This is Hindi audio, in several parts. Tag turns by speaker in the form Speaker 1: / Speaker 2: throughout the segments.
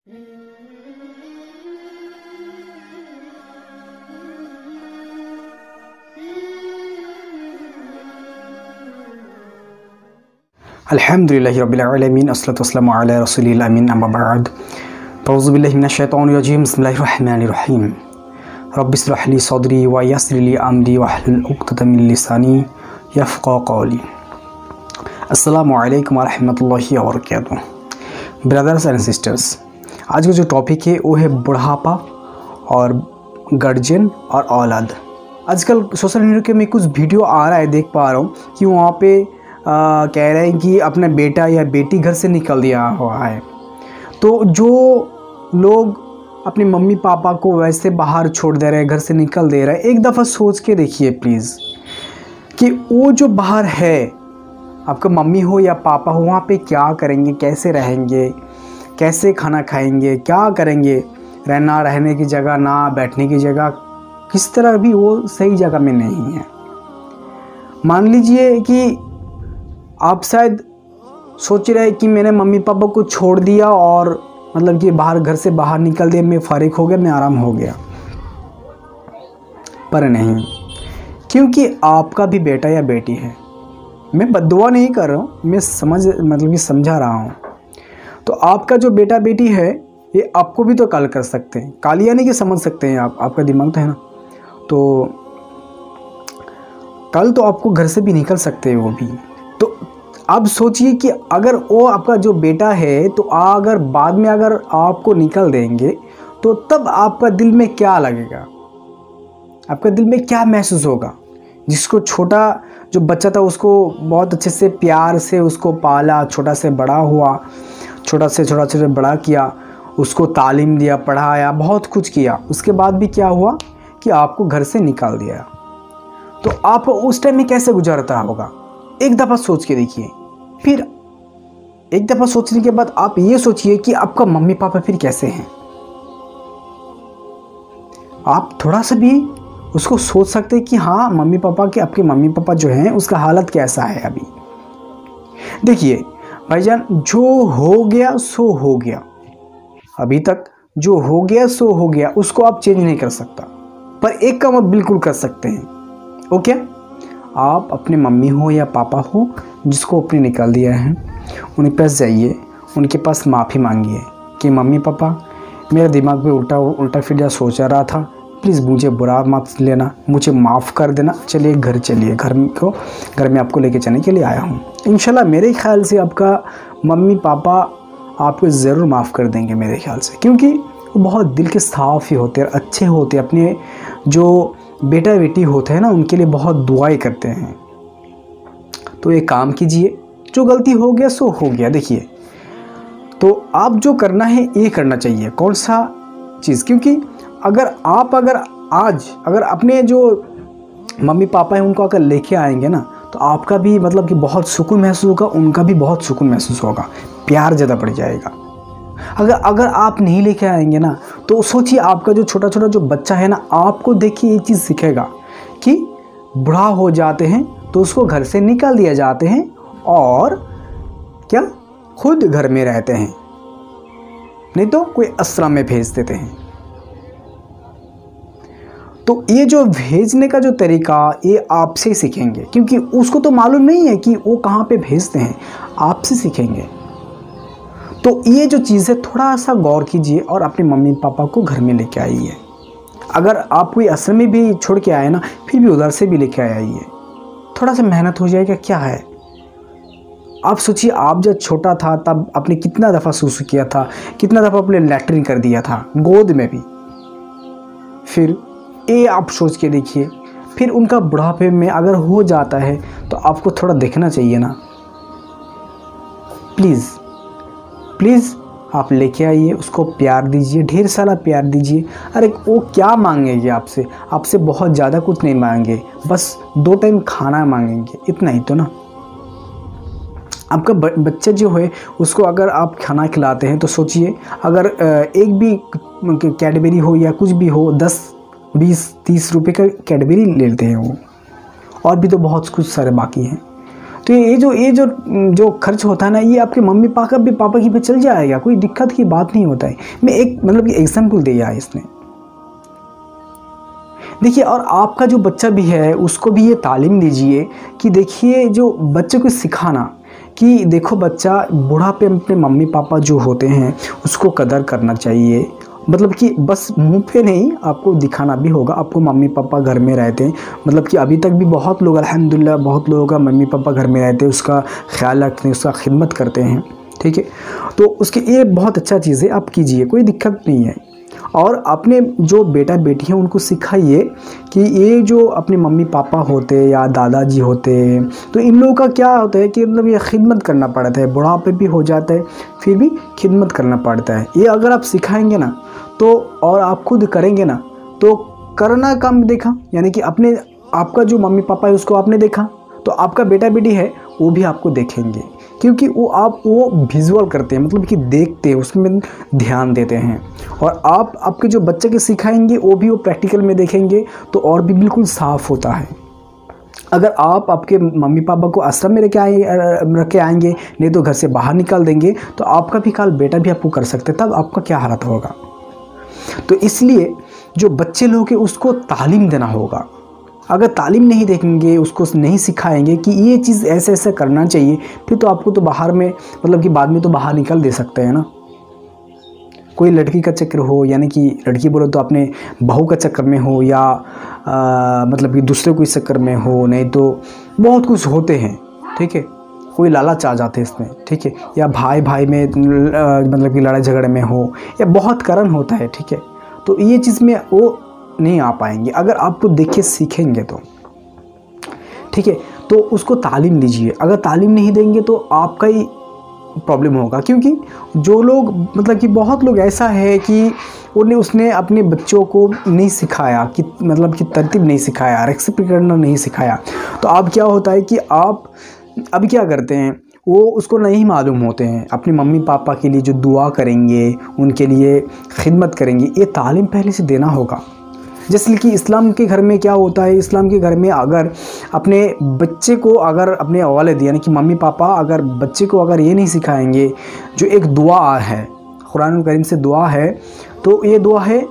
Speaker 1: अल्हम्दुलिल्लाहि रब्बिल आलमीन अस्सलातु वस्सलामु अला रसूलिल अमीन अम्मा बाद अऊज़ु बिल्लाहि मिनश शैतानिर रजीम बिस्मिल्लाहिर रहमानिर रहीम रब्बि इश्रह ली सदरी व यस्सिर ली अमरी वहलुल उक़दतम मिन लिसानी यफ़क़हू क़ौली। अस्सलामु अलैकुम व रहमतुल्लाहि व बरकातुहू। ब्रदर्स एंड सिस्टर्स, आज का जो टॉपिक है वो है बुढ़ापा और गार्जियन और औलाद। आजकल सोशल मीडिया में कुछ वीडियो आ रहा है, देख पा रहा हूँ कि वहाँ पे कह रहे हैं कि अपना बेटा या बेटी घर से निकल दिया हुआ है। तो जो लोग अपने मम्मी पापा को वैसे बाहर छोड़ दे रहे हैं, घर से निकल दे रहे हैं, एक दफ़ा सोच के देखिए प्लीज़ कि वो जो बाहर है, आपका मम्मी हो या पापा हो, वहाँ पे क्या करेंगे, कैसे रहेंगे, कैसे खाना खाएंगे, क्या करेंगे, रहने की जगह ना, बैठने की जगह, किस तरह भी वो सही जगह में नहीं है। मान लीजिए कि आप शायद सोच रहे हैं कि मैंने मम्मी पापा को छोड़ दिया और मतलब कि घर से बाहर निकल दिया, मैं फारिग हो गया, मैं आराम हो गया, पर नहीं, क्योंकि आपका भी बेटा या बेटी है। मैं बद्दुआ नहीं कर रहा हूँ, मैं समझा रहा हूँ। तो आपका जो बेटा बेटी है ये आपको भी तो कॉल कर सकते हैं, कॉल यानी कि समझ सकते हैं आप, आपका दिमाग तो है ना। तो कल तो आपको घर से भी निकल सकते हैं वो भी। तो अब सोचिए कि अगर वो आपका जो बेटा है तो अगर बाद में अगर आपको निकल देंगे तो तब आपका दिल में क्या लगेगा, आपका दिल में क्या महसूस होगा। जिसको छोटा जो बच्चा था उसको बहुत अच्छे से प्यार से उसको पाला, छोटा से बड़ा हुआ, छोटा से बड़ा किया, उसको तालीम दिया, पढ़ाया, बहुत कुछ किया, उसके बाद भी क्या हुआ कि आपको घर से निकाल दिया। तो आप उस टाइम में कैसे गुजारता होगा, एक दफ़ा सोच के देखिए। फिर एक दफ़ा सोचने के बाद आप ये सोचिए कि आपका मम्मी पापा फिर कैसे हैं। आप थोड़ा सा भी उसको सोच सकते हैं कि हाँ, मम्मी पापा के, आपके मम्मी पापा जो हैं उसका हालत कैसा है अभी। देखिए भाईजान, जो हो गया सो हो गया, अभी तक जो हो गया सो हो गया, उसको आप चेंज नहीं कर सकता। पर एक काम आप बिल्कुल कर सकते हैं, ओके? आप अपने मम्मी हो या पापा हो जिसको अपने निकाल दिया है, उनके पास जाइए, उनके पास माफ़ी मांगिए कि मम्मी पापा, मेरे दिमाग में उल्टा फिर सोचा रहा था, प्लीज़ मुझे बुरा मत लेना, मुझे माफ़ कर देना, चलिए घर चलिए, घर में आपको लेके जाने के लिए आया हूँ। इंशाल्लाह मेरे ख्याल से आपका मम्मी पापा आपको ज़रूर माफ़ कर देंगे मेरे ख्याल से, क्योंकि वो बहुत दिल के साफ़ ही होते हैं, अच्छे होते हैं, अपने जो बेटा बेटी होते हैं ना उनके लिए बहुत दुआएं करते हैं। तो एक काम कीजिए, जो गलती हो गया सो हो गया। देखिए, तो आप जो करना है ये करना चाहिए, कौन सा चीज़, क्योंकि अगर आज अपने जो मम्मी पापा हैं उनको अगर लेके आएंगे ना तो आपका भी मतलब कि बहुत सुकून महसूस होगा, उनका भी बहुत सुकून महसूस होगा, प्यार ज़्यादा बढ़ जाएगा। अगर आप नहीं लेके आएंगे ना तो सोचिए, आपका जो छोटा जो बच्चा है ना, आपको देखिए ये चीज़ सीखेगा कि बूढ़ा हो जाते हैं तो उसको घर से निकाल दिया जाते हैं और क्या खुद घर में रहते हैं, नहीं तो कोई आश्रम में भेज देते हैं। तो ये जो भेजने का जो तरीका ये आपसे ही सीखेंगे, क्योंकि उसको तो मालूम नहीं है कि वो कहाँ पे भेजते हैं, आपसे सीखेंगे। तो ये जो चीज़ है थोड़ा सा गौर कीजिए और अपने मम्मी पापा को घर में लेके आइए। अगर आप कोई आश्रम में भी छोड़ के आए ना, फिर भी उधर से भी लेके आइए, थोड़ा सा मेहनत हो जाएगा, क्या है। आप सोचिए, आप जब छोटा था तब आपने कितना दफ़ा सुसु किया था, कितना दफ़ा आपने लैट्रिन कर दिया था, गोद में भी। फिर ये आप सोच के देखिए, फिर उनका बुढ़ापे में अगर हो जाता है तो आपको थोड़ा देखना चाहिए ना। प्लीज़ आप लेके आइए, उसको प्यार दीजिए, ढेर सारा प्यार दीजिए। अरे वो क्या मांगेंगे आपसे बहुत ज़्यादा कुछ नहीं मांगेंगे, बस 2 टाइम खाना मांगेंगे, इतना ही तो ना। आपका बच्चा जो है उसको अगर आप खाना खिलाते हैं तो सोचिए, अगर एक भी कैडबरी हो या कुछ भी हो, 10, 20, 30 रुपये का कैडबरी लेते हैं वो, और भी तो बहुत कुछ सारे बाकी हैं। तो तो ये जो जो खर्च होता है ना, ये आपके मम्मी पापा की पे चल जाएगा, कोई दिक्कत की बात नहीं होता है। मैं एक मतलब कि एग्जाम्पल दिया है इसने। देखिए, और आपका जो बच्चा भी है उसको भी ये तालीम दीजिए कि देखिए, जो बच्चे को सिखाना कि देखो बच्चा, बुढ़ापे में अपने मम्मी पापा जो होते हैं उसको कदर करना चाहिए। मतलब कि बस मुंह पे नहीं, आपको दिखाना भी होगा। आपको मम्मी पापा घर में रहते हैं, मतलब कि अभी तक भी बहुत लोग अल्हम्दुलिल्लाह, बहुत लोगों का मम्मी पापा घर में रहते हैं, उसका ख्याल रखते हैं, उसका खिदमत करते हैं, ठीक है। तो उसके ये बहुत अच्छा चीज़ है, आप कीजिए, कोई दिक्कत नहीं है। और अपने जो बेटा बेटी हैं उनको सिखाइए कि ये जो अपने मम्मी पापा होते या दादाजी होते, तो इन लोगों का क्या होता है कि मतलब ये खिदमत करना पड़ता है, बुढ़ापे भी हो जाता है फिर भी खिदमत करना पड़ता है। ये अगर आप सिखाएंगे ना तो, और आप खुद करेंगे ना तो करना काम देखा, यानी कि अपने आपका जो मम्मी पापा है उसको आपने देखा, तो आपका बेटा बेटी है वो भी आपको देखेंगे, क्योंकि वो विजुअल करते हैं, मतलब कि देखते हैं, उसमें ध्यान देते हैं। और आप आपके जो बच्चे के सिखाएंगे वो भी वो प्रैक्टिकल में देखेंगे, तो और भी बिल्कुल साफ़ होता है। अगर आप आपके मम्मी पापा को आश्रम में रख के आएंगे, नहीं तो घर से बाहर निकाल देंगे, तो आपका भी काल बेटा भी आपको कर सकते, तब आपका क्या हालत होगा। तो इसलिए जो बच्चे लोग हैं उसको तालीम देना होगा। अगर तालीम नहीं देखेंगे, उसको नहीं सिखाएंगे कि ये चीज़ ऐसे ऐसे करना चाहिए, फिर तो आपको तो बाहर में, मतलब कि बाद में तो बाहर निकल दे सकते हैं ना। कोई लड़की का चक्कर हो, यानी कि लड़की बोलो तो अपने बहू का चक्कर में हो, या मतलब कि दूसरे कोई चक्कर में हो, नहीं तो बहुत कुछ होते हैं, ठीक है। कोई लालच आ जाते हैं इसमें, ठीक है। या भाई भाई में मतलब कि लड़ाई झगड़े में हो, या बहुत कारण होता है, ठीक है। तो ये चीज़ में वो नहीं आ पाएंगे अगर आपको देख के सीखेंगे तो, ठीक है। तो उसको तालीम दीजिए। अगर तालीम नहीं देंगे तो आपका ही प्रॉब्लम होगा, क्योंकि जो लोग, मतलब कि बहुत लोग ऐसा है कि उसने अपने बच्चों को नहीं सिखाया कि मतलब कि तरतीब नहीं सिखाया, रेसिपी करना नहीं सिखाया। तो अब क्या होता है कि आप अब क्या करते हैं, वो उसको नहीं मालूम होते हैं अपने मम्मी पापा के लिए जो दुआ करेंगे, उनके लिए खिदमत करेंगे, ये तालीम पहले से देना होगा। जैसे कि इस्लाम के घर में क्या होता है, इस्लाम के घर में अगर अपने बच्चे को, अगर अपने वालिद यानी कि मम्मी पापा अगर बच्चे को अगर ये नहीं सिखाएंगे, जो एक दुआ है कुरान करीम से दुआ है, तो ये दुआ है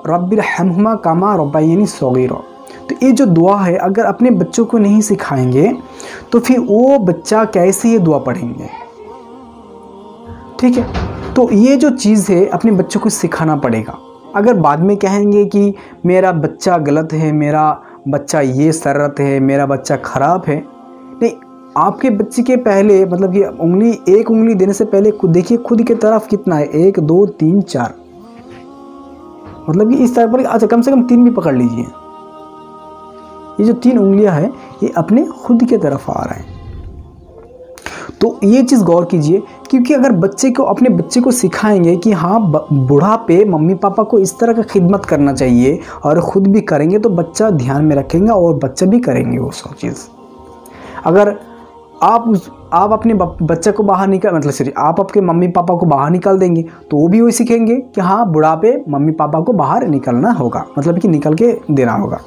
Speaker 1: रब्बिरहम्हुमा कमा रब्बयानी सगीरा। तो ये जो दुआ है अगर अपने बच्चों को नहीं सिखाएंगे तो फिर वो बच्चा कैसे ये दुआ पढ़ेंगे, ठीक है। तो ये जो चीज़ है अपने बच्चों को सिखाना पड़ेगा। अगर बाद में कहेंगे कि मेरा बच्चा गलत है, मेरा बच्चा ये शर्रत है, मेरा बच्चा ख़राब है, नहीं, आपके बच्चे के पहले मतलब कि एक उंगली देने से पहले खुद देखिए, खुद की तरफ कितना है, 1 2 3 4, मतलब कि इस तरह पर, अच्छा कम से कम 3 भी पकड़ लीजिए। ये जो 3 उंगलियां हैं ये अपने खुद के तरफ आ रहे हैं। तो ये चीज़ गौर कीजिए, क्योंकि अगर अपने बच्चे को सिखाएंगे कि हाँ बुढ़ापे मम्मी पापा को इस तरह का खिदमत करना चाहिए और ख़ुद भी करेंगे, तो बच्चा ध्यान में रखेंगे और बच्चा भी करेंगे वो सब चीज़। अगर आप अपने बच्चे को बाहर आप आपके मम्मी पापा को बाहर निकाल देंगे, तो वो भी वही सीखेंगे कि हाँ बुढ़ापे मम्मी पापा को बाहर निकलना होगा, मतलब कि निकल के देना होगा,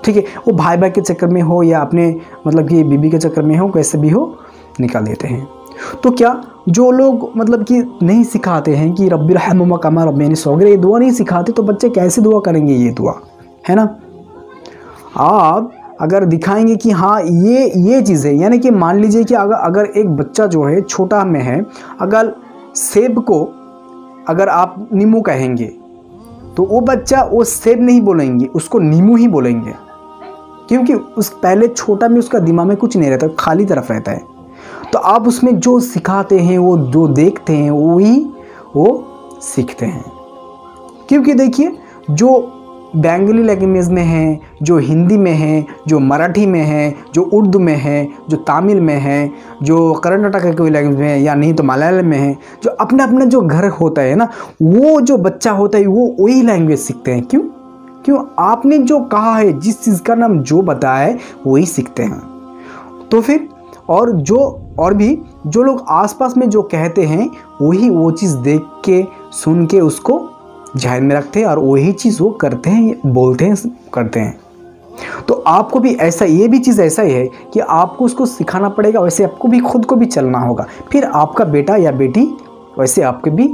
Speaker 1: ठीक है। वो भाई के चक्कर में हो या अपने मतलब कि बीबी के चक्कर में हो, कैसे भी हो निकाल देते हैं। तो क्या जो लोग मतलब कि नहीं सिखाते हैं कि रब्बिरहम्हुमा कमा रब्बयानी सगीरा, ये दुआ नहीं सिखाते, तो बच्चे कैसे दुआ करेंगे, ये दुआ है ना। आप अगर दिखाएंगे कि हाँ ये चीज़ है, यानी कि मान लीजिए कि अगर एक बच्चा जो है छोटा में है, अगर सेब को अगर आप नींबू कहेंगे तो वो बच्चा वो सेब नहीं बोलेंगे, उसको नींबू ही बोलेंगे, क्योंकि उस पहले छोटा में उसका दिमाग में कुछ नहीं रहता, खाली तरफ रहता है। तो आप उसमें जो सिखाते हैं, वो जो देखते हैं वही वो सीखते हैं। क्योंकि देखिए, जो बंगाली लैंग्वेज में है, जो हिंदी में है, जो मराठी में है, जो उर्दू में है, जो तमिल में है, जो कर्नाटक के कोई लैंग्वेज में है, या नहीं तो मलयालम में है, जो अपना अपना जो घर होता है ना, वो जो बच्चा होता है वो वही लैंग्वेज सीखते हैं। क्यों आपने जो कहा है, जिस चीज़ का नाम जो बताया है वही सीखते हैं। तो फिर और भी जो लोग आसपास में जो कहते हैं वही वो चीज़ देख के सुन के उसको ध्यान में रखते हैं और वही चीज़ वो करते हैं, बोलते हैं, करते हैं। तो आपको भी ऐसा, ये भी चीज़ ऐसा ही है कि आपको उसको सिखाना पड़ेगा, वैसे आपको भी खुद को भी चलना होगा। फिर आपका बेटा या बेटी वैसे आपके भी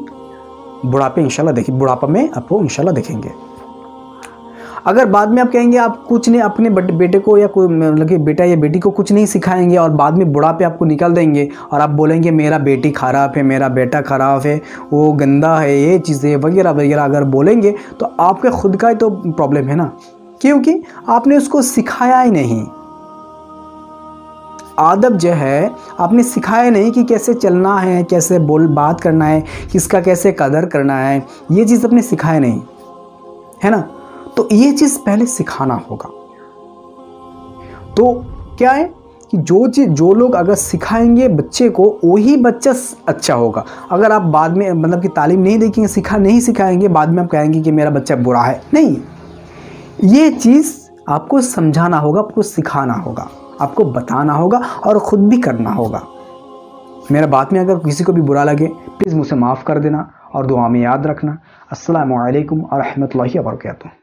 Speaker 1: बुढ़ापे इंशाल्लाह देखें, बुढ़ापा में आपको इंशाल्लाह देखेंगे। अगर बाद में आप कहेंगे आप कुछ नहीं अपने बेटे को या कोई मतलब कि बेटा या बेटी को कुछ नहीं सिखाएंगे और बाद में बुढ़ापे आपको निकाल देंगे और आप बोलेंगे मेरा बेटी ख़राब है, मेरा बेटा ख़राब है, वो गंदा है, ये चीज़ें वगैरह वगैरह अगर बोलेंगे तो आपके खुद का ही तो प्रॉब्लम है ना, क्योंकि आपने उसको सिखाया ही नहीं। आदब जो है आपने सिखाया नहीं कि कैसे चलना है, कैसे बात करना है, किसका कैसे कदर करना है, ये चीज़ आपने सिखाया नहीं है ना। तो ये चीज़ पहले सिखाना होगा। तो क्या है कि जो लोग अगर सिखाएंगे बच्चे को वही बच्चा अच्छा होगा। अगर आप बाद में मतलब कि तालीम नहीं देखेंगे, नहीं सिखाएंगे, बाद में आप कहेंगे कि मेरा बच्चा बुरा है, नहीं। ये चीज़ आपको समझाना होगा, आपको सिखाना होगा, आपको बताना होगा और ख़ुद भी करना होगा। मेरा बात में अगर किसी को भी बुरा लगे प्लीज़ मुझसे माफ़ कर देना और दुआ में याद रखना। अस्सलामु अलैकुम व रहमतुल्लाहि व बरकातुहू।